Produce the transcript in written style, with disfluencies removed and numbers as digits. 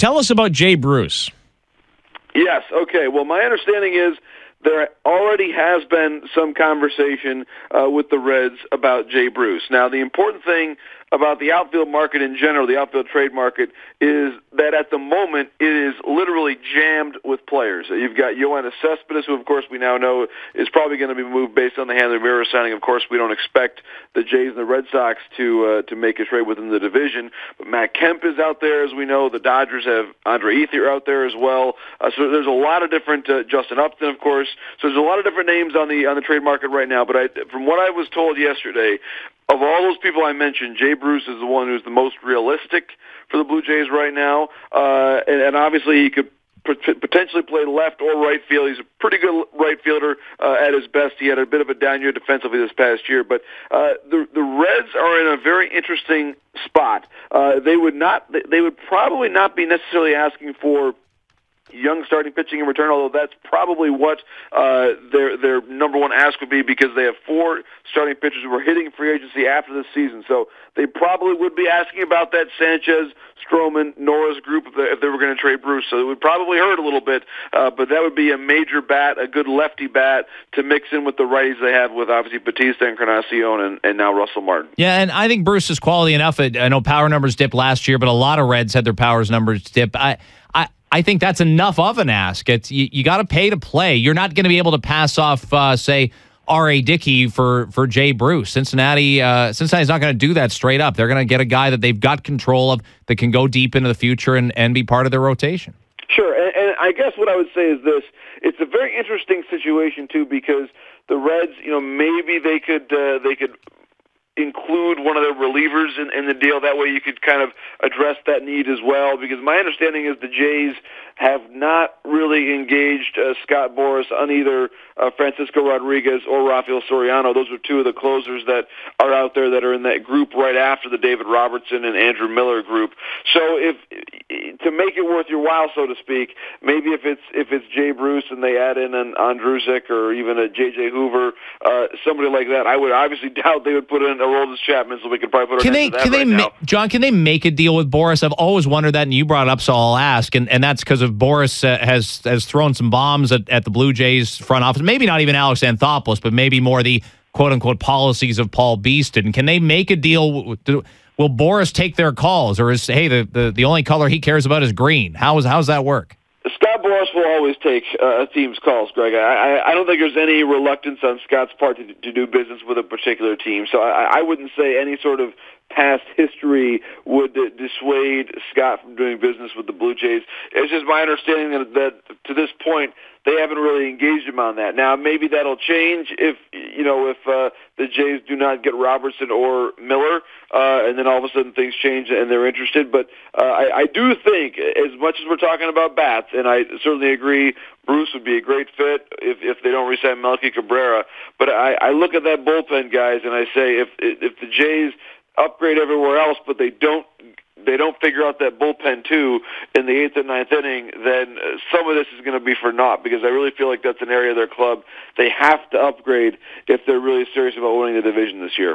Tell us about Jay Bruce. Yes, okay. Well, my understanding is there already has been some conversation with the Reds about Jay Bruce. Now, the important thing about the outfield market in general, the outfield trade market, is that at the moment it is literally jammed with players. You've got Yoenis Cespedes, who of course we now know is probably going to be moved based on the Hanley Ramirez signing. Of course, we don't expect the Jays and the Red Sox to make a trade within the division. But Matt Kemp is out there, as we know. The Dodgers have Andre Ethier out there as well. So there's a lot of different Justin Upton, of course. So there's a lot of different names on the trade market right now. But from what I was told yesterday, of all those people I mentioned, Jay Bruce is the one who's the most realistic for the Blue Jays right now. And obviously he could potentially play left or right field. He's a pretty good right fielder at his best. He had a bit of a down year defensively this past year. But the Reds are in a very interesting spot. They would probably not be necessarily asking for young starting pitching in return, although that's probably what their number one ask would be, because they have 4 starting pitchers who are hitting free agency after this season. So they probably would be asking about that Sanchez, Stroman, Norris group if they were going to trade Bruce. So it would probably hurt a little bit, but that would be a major bat, a good lefty bat to mix in with the righties they have with obviously Batista, Encarnacion, and now Russell Martin. Yeah, and I think Bruce is quality enough. I know power numbers dipped last year, but a lot of Reds had their power numbers dip. I think that's enough of an ask. It's you got to pay to play. You're not going to be able to pass off, say, R.A. Dickey for Jay Bruce. Cincinnati's not going to do that straight up. They're going to get a guy that they've got control of that can go deep into the future and be part of their rotation. Sure, and I guess what I would say is this. It's a very interesting situation, too, because the Reds, maybe they could include one of their relievers in the deal. That way you could kind of address that need as well, because my understanding is the Jays have not really engaged Scott Boras on either Francisco Rodriguez or Rafael Soriano. Those are 2 of the closers that are out there that are in that group right after the David Robertson and Andrew Miller group. So if to make it worth your while, so to speak, maybe if it's Jay Bruce and they add in an Andrusek or even a J.J. Hoover, somebody like that, I would obviously doubt they would put in Aroldis Chapman, so we could probably put an end to that now. John, can they make a deal with Boras? I've always wondered that, and you brought it up, so I'll ask. And that's because of Boras has thrown some bombs at the Blue Jays front office. Maybe not even Alex Anthopoulos, but maybe more the quote-unquote policies of Paul Beeston. Can they make a deal? Will Boras take their calls, or is, hey, the only color he cares about is green? How's that work? Scott Boras will always take a team's calls, Greg. I don't think there's any reluctance on Scott's part to do business with a particular team. So I wouldn't say any sort of past history would dissuade Scott from doing business with the Blue Jays. It's just my understanding that to this point, they haven't really engaged him on that. Now, maybe that'll change if the Jays do not get Robertson or Miller, and then all of a sudden things change and they're interested. But I do think, as much as we're talking about bats, and I certainly agree Bruce would be a great fit if they don't re-sign Melky Cabrera. But I look at that bullpen, guys, and I say if the Jays upgrade everywhere else, but they don't figure out that bullpen too in the 8th and 9th inning, then some of this is going to be for naught, because I really feel like that's an area of their club they have to upgrade if they're really serious about winning the division this year.